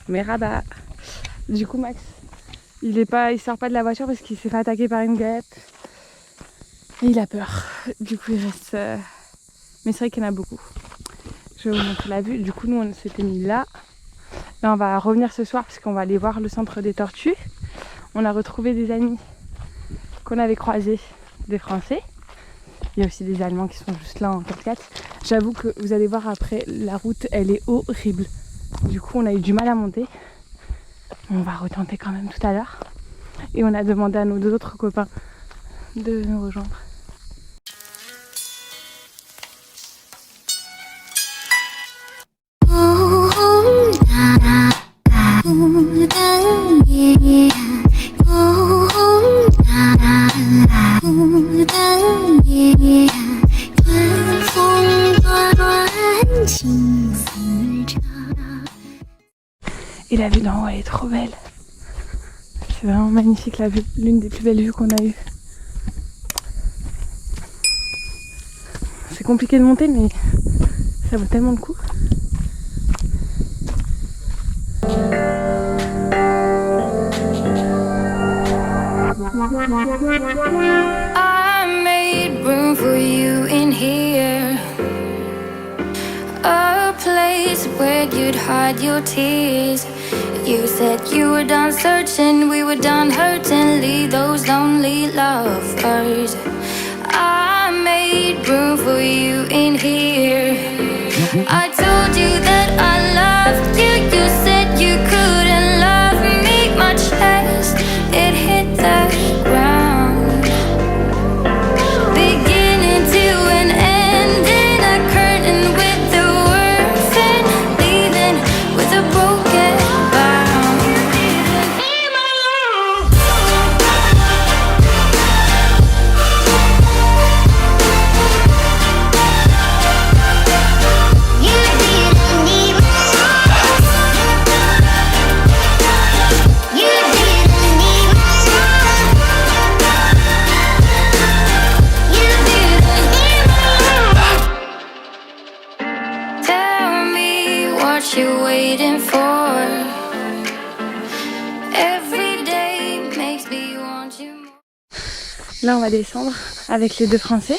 Merhaba. Du coup, Max, il sort pas de la voiture parce qu'il s'est fait attaquer par une guêpe. Et il a peur. Du coup, il reste... Mais c'est vrai qu'il y en a beaucoup. Je vais vous montrer la vue. Du coup, nous, on s'était mis là. Là, on va revenir ce soir parce qu'on va aller voir le centre des tortues. On a retrouvé des amis qu'on avait croisés, des Français. Il y a aussi des Allemands qui sont juste là en 4x4. J'avoue que vous allez voir après, la route, elle est horrible. Du coup, on a eu du mal à monter. On va retenter quand même tout à l'heure. Et on a demandé à nos deux autres copains de nous rejoindre. Et la vue d'en haut, elle est trop belle. C'est vraiment magnifique, la vue, l'une des plus belles vues qu'on a eues. C'est compliqué de monter, mais ça vaut tellement le coup. I made room for you in here, a place where you'd hide your tears. You said you were done searching, we were done hurting, leave those lonely lovers. I made room for you in here. I told you that I loved you, you said you couldn't love me much less. It hit the ground, beginning to an end, in a curtain with the words and leaving with a broken bound. You didn't need me. You didn't need me. You didn't need me. Tell me what you're waiting for. Every day makes me want you more. Là, on va descendre avec les deux Français.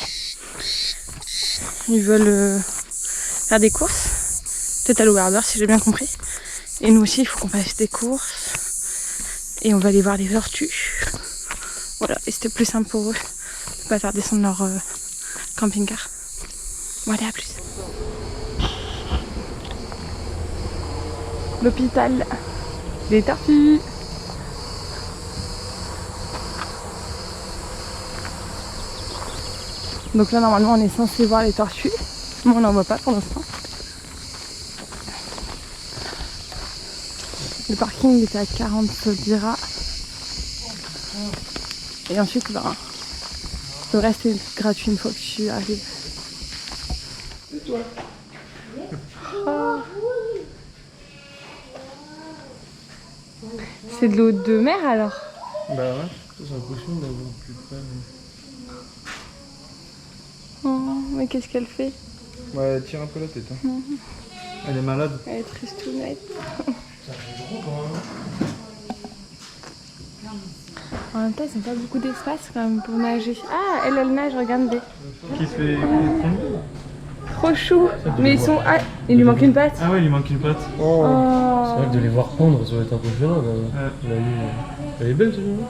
Ils veulent faire des courses. Peut-être à l'Overber, si j'ai bien compris. Et nous aussi, il faut qu'on fasse des courses. Et on va aller voir les tortues. Voilà, et c'était plus simple pour eux de pas faire descendre leur camping-car. Bon, allez, à plus. L'hôpital des tortues. Donc là, normalement, on est censé voir les tortues, mais on n'en voit pas pour l'instant. Le parking était à 40 lira. Et ensuite, ben, le reste est gratuit une fois que je suis arrivée. Oh. C'est de l'eau de mer alors? Bah ouais, j'ai l'impression d'avoir plus près. Oh, mais qu'est-ce qu'elle fait? Ouais, elle tire un peu la tête. Hein. Elle est malade. Elle est tristounette. Ça fait gros quand même. En même temps, ils n'ont pas beaucoup d'espace quand même pour nager. Ah, elle nage, regardez. Qui se fait Trop chou. Mais ils sont... Ah, il lui manque une patte. Ah ouais, il lui manque une patte. Oh. C'est vrai que de les voir pondre, ça va être impressionnant. La nuit, elle est belle, cette nuit.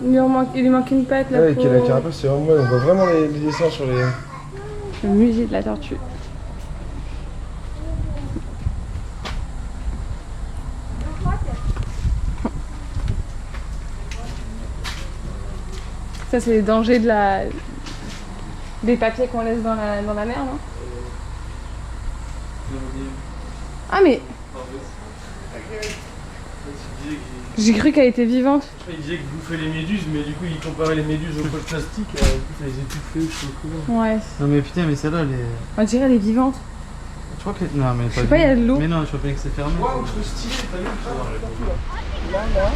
Il lui manque une patte là. Ouais, avec la carapace, c'est vraiment on voit vraiment les dessins sur les... Le musée de la tortue. Ça, c'est les dangers de la... des papiers qu'on laisse dans la mer, non? Ah, mais... J'ai cru qu'elle était vivante. Il disait qu'il bouffait les méduses, mais du coup il comparait les méduses au pot de plastique, du coup ça les étouffait, je sais pas quoi. Ouais. Non mais putain, mais celle-là elle est... On dirait elle est vivante. Tu crois que. Non, mais Je sais pas, il y a de l'eau. Mais non, je crois bien que c'est fermé. Waouh, trop stylé, t'as vu ça?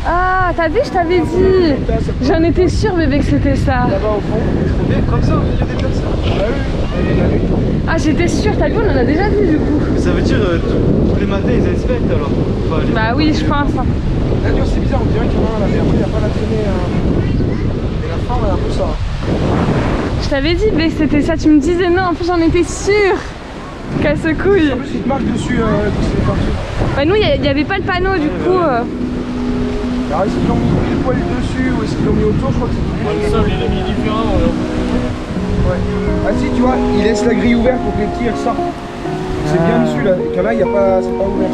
Ah, t'as vu, je t'avais dit. J'en étais sûre, bébé, que c'était ça. Là-bas au fond, mais comme ça, au milieu des personnes. Ah oui, Ah, j'étais sûre, t'as vu, on en a déjà vu du coup. Ça veut dire tous les matins ils inspectent alors. Enfin, les- Bah oui, je pense. là, tu vois, c'est bizarre, on dirait qu'il y en a un là, mais après, il n'y a pas la traînée. Et la forme, elle est un peu ça. Je t'avais dit, bébé, que c'était ça. Tu me disais non, en plus, j'en étais sûre. Casse-couille. En plus, il te marque dessus, que c'est parti. Bah, nous, il n'y avait pas le panneau, du coup. Alors, est-ce qu'ils l'ont mis pile poil dessus ou est-ce qu'ils l'ont mis autour? Je crois que c'est Le sol, il est mis différent. Ouais. Ah si, tu vois, il laisse la grille ouverte pour que les petits ressortent. C'est bien dessus là, car là, il y a pas, c'est pas ouvert.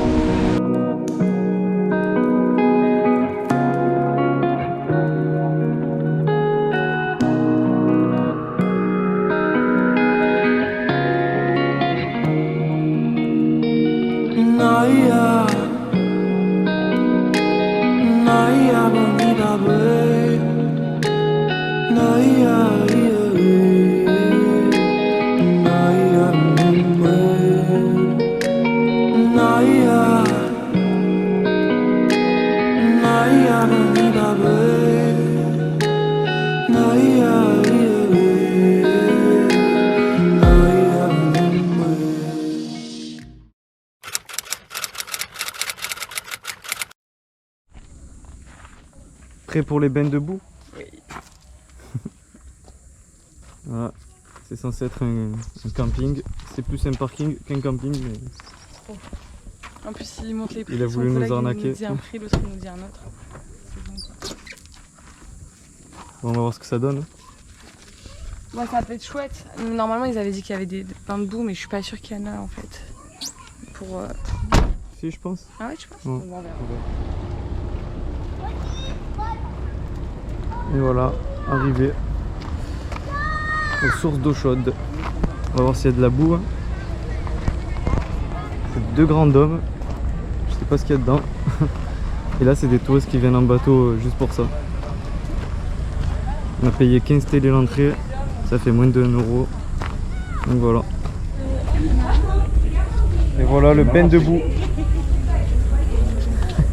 Prêt pour les bains debout? Oui. Voilà. C'est censé être un camping. C'est plus un parking qu'un camping. Mais... En plus, il monte les prix. Il a voulu nous arnaquer. Il nous dit un prix, l'autre il nous dit un autre. Bon, on va voir ce que ça donne. Moi, ça peut être chouette. Normalement, ils avaient dit qu'il y avait des bains debout, mais je suis pas sûre qu'il y en a en fait. Pour. Si, je pense. Ah ouais, tu penses? Ouais. On verra. Et voilà, arrivé aux sources d'eau chaude. On va voir s'il y a de la boue. C'est 2 grands dômes. Je sais pas ce qu'il y a dedans. Et là, c'est des touristes qui viennent en bateau juste pour ça. On a payé 15 télé l'entrée. Ça fait moins de 1 euro. Donc voilà. Et voilà le bain debout.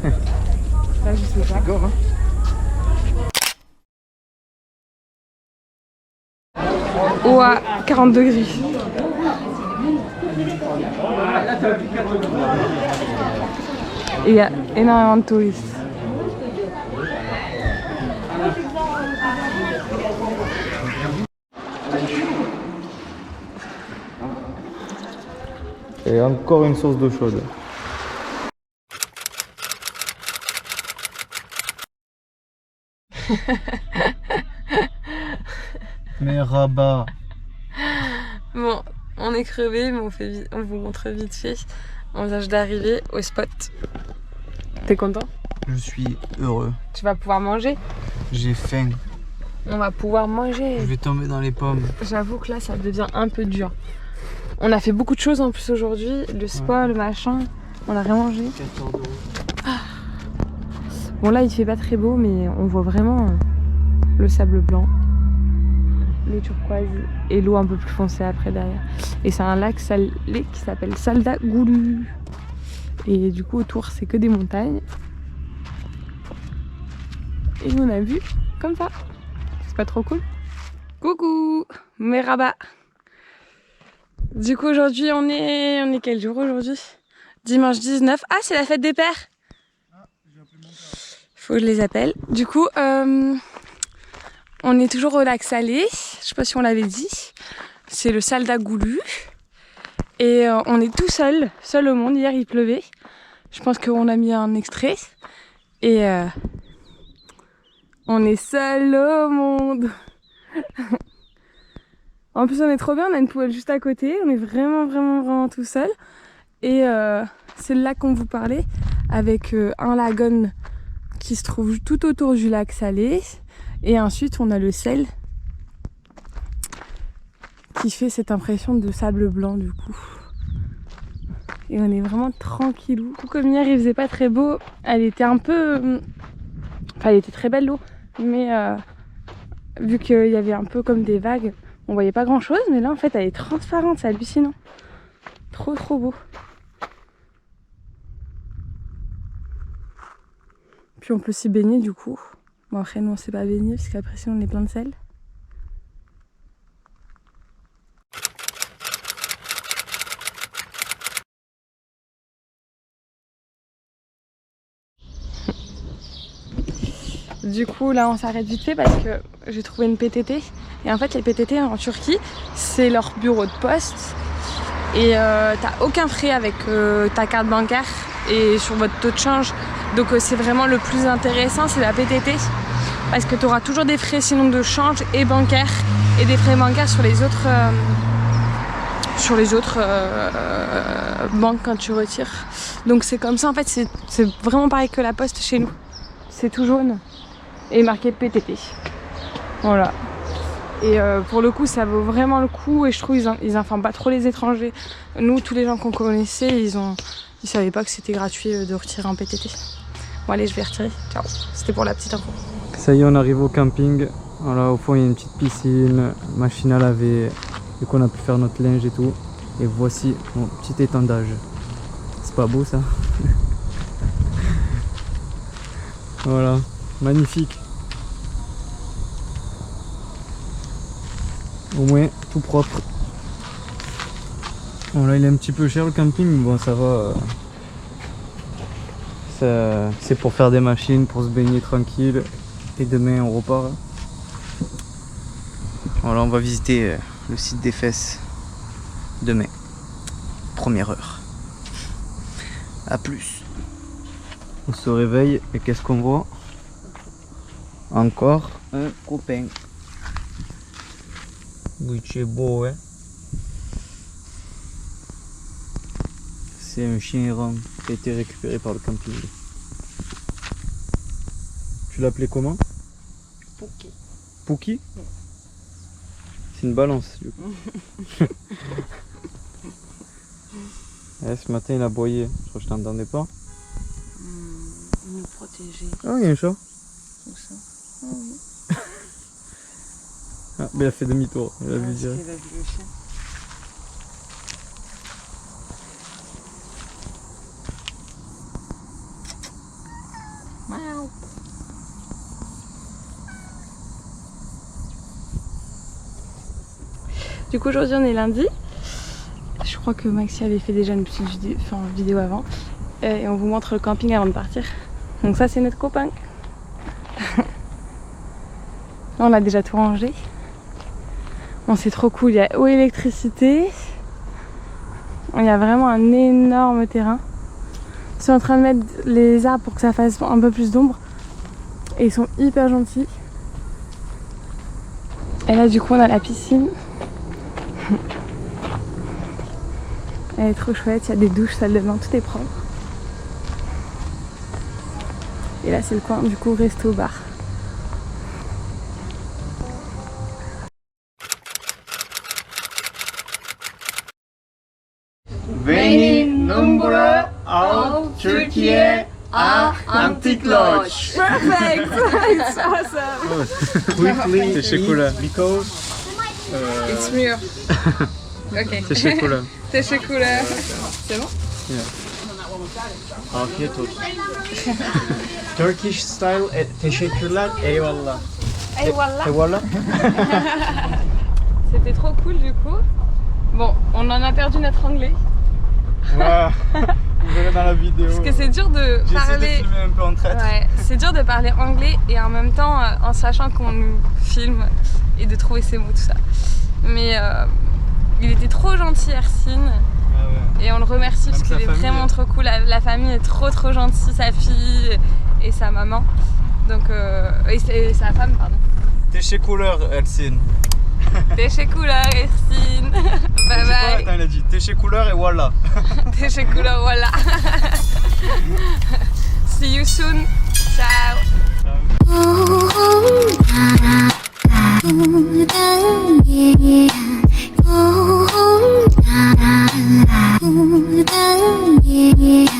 Là, je sais pas. D'accord, hein. Ou à 40 degrés. Et il y a énormément de touristes. Et encore une source d'eau chaude. Mais rabat. Bon, on est crevé, mais on vous montre vite fait. On vient d'arriver au spot. T'es content? Je suis heureux. Tu vas pouvoir manger? J'ai faim. On va pouvoir manger. Je vais tomber dans les pommes. J'avoue que là, ça devient un peu dur. On a fait beaucoup de choses en plus aujourd'hui. Le spa, le machin. On a rien mangé. 14 €. Bon, là, il fait pas très beau, mais on voit vraiment le sable blanc, l'eau turquoise et l'eau un peu plus foncée après derrière. Et c'est un lac salé qui s'appelle Salda Gulu. Et du coup, autour, c'est que des montagnes. Et on a vu comme ça. C'est pas trop cool? Coucou, Merhaba. Du coup, aujourd'hui, on est quel jour aujourd'hui? Dimanche 19. Ah, c'est la fête des pères. Faut que je les appelle. Du coup, on est toujours au lac Salé. Je sais pas si on l'avait dit. C'est le Salda Gulu. Et on est tout seul au monde. Hier, il pleuvait. Je pense qu'on a mis un extrait. Et on est seul au monde. En plus, on est trop bien. On a une poubelle juste à côté. On est vraiment tout seul. Et c'est le lac qu'on vous parlait. Avec un lagon qui se trouve tout autour du lac Salé. Et ensuite, on a le sel qui fait cette impression de sable blanc du coup. Et on est vraiment tranquillou. Comme hier, il faisait pas très beau. Elle était un peu... Enfin, elle était très belle l'eau. Mais vu qu'il y avait un peu comme des vagues, on voyait pas grand chose. Mais là, en fait, elle est transparente. C'est hallucinant. Trop trop beau. Puis on peut s'y baigner du coup. Bon après nous on sait pas baigner parce qu'après sinon on est plein de sel. Du coup là on s'arrête vite fait parce que j'ai trouvé une PTT. Et en fait les PTT en Turquie c'est leur bureau de poste. Et t'as aucun frais avec ta carte bancaire et sur votre taux de change. Donc c'est vraiment le plus intéressant, c'est la PTT. Parce que tu auras toujours des frais sinon de change et bancaire. Et des frais bancaires sur les autres, banques quand tu retires. Donc c'est comme ça en fait, c'est vraiment pareil que la poste chez nous. C'est tout jaune et marqué PTT. Voilà. Et pour le coup ça vaut vraiment le coup et je trouve ils informent pas trop les étrangers. Nous tous les gens qu'on connaissait ils savaient pas que c'était gratuit de retirer un PTT. Bon allez je vais retirer, ciao, c'était pour la petite info. Ça y est on arrive au camping, voilà au fond il y a une petite piscine, machine à laver, et qu'on a pu faire notre linge et tout. Et voici mon petit étendage. C'est pas beau ça? Voilà, magnifique. Au moins tout propre. Bon là il est un petit peu cher le camping, mais bon ça va. C'est pour faire des machines, pour se baigner tranquille. Et demain on repart. Voilà on va visiter le site des Fesses demain. Première heure. A plus. On se réveille et qu'est-ce qu'on voit? Encore un copain. Oui, c'est beau, hein. C'est un chien errant qui a été récupéré par le camping. Tu l'appelais comment? Pouki. Pouki? C'est une balance, du coup. Ouais, ce matin, il a aboyé. Je crois que je t'entendais pas. Nous protéger. Ah, il y a un chat. Tout ça. Ah oui. Ah, mais il a fait demi-tour. Il a vu direct. Il a vu le chien. Miaou. Du coup aujourd'hui on est lundi. Je crois que Maxi avait fait déjà une petite vidéo avant. Et on vous montre le camping avant de partir. Donc ça c'est notre copain. Là on a déjà tout rangé. Bon c'est trop cool, il y a eau, électricité. Il y a vraiment un énorme terrain. Ils sont en train de mettre les arbres pour que ça fasse un peu plus d'ombre. Et ils sont hyper gentils. Et là du coup on a la piscine. Elle est trop chouette, il y a des douches, salle de bain, tout est propre. Et là c'est le coin du coup resto bar. Benim numara av Türkiye a Antique Lodge. Perfect! It's awesome! Quickly, Teşekkürler. because It's mûr. Ok. Teşekkürler. Teşekkürler. C'est bon? afiyet olsun. Turkish style teşekkürler, eyvallah. Eyvallah! Eyvallah. C'était trop cool du coup. Bon, on en a perdu notre anglais. Ouais, vous verrez dans la vidéo. Parce que c'est dur de J'ai essayé de parler. filmer un peu en traître. Ouais, c'est dur de parler anglais et en même temps en sachant qu'on nous filme et de trouver ses mots, tout ça. Mais il était trop gentil, Ercine. Ah ouais. Et on le remercie parce sa qu'il est famille. vraiment trop cool. La famille est trop gentille, sa fille et sa maman. Donc, et sa femme, pardon. Teşekkürler Ersin. Teşekkürler, Ercine. Bye bye. Attends, il a dit teşekkürler et voilà. Teşekkürler, voilà. See you soon. Ciao. Oh,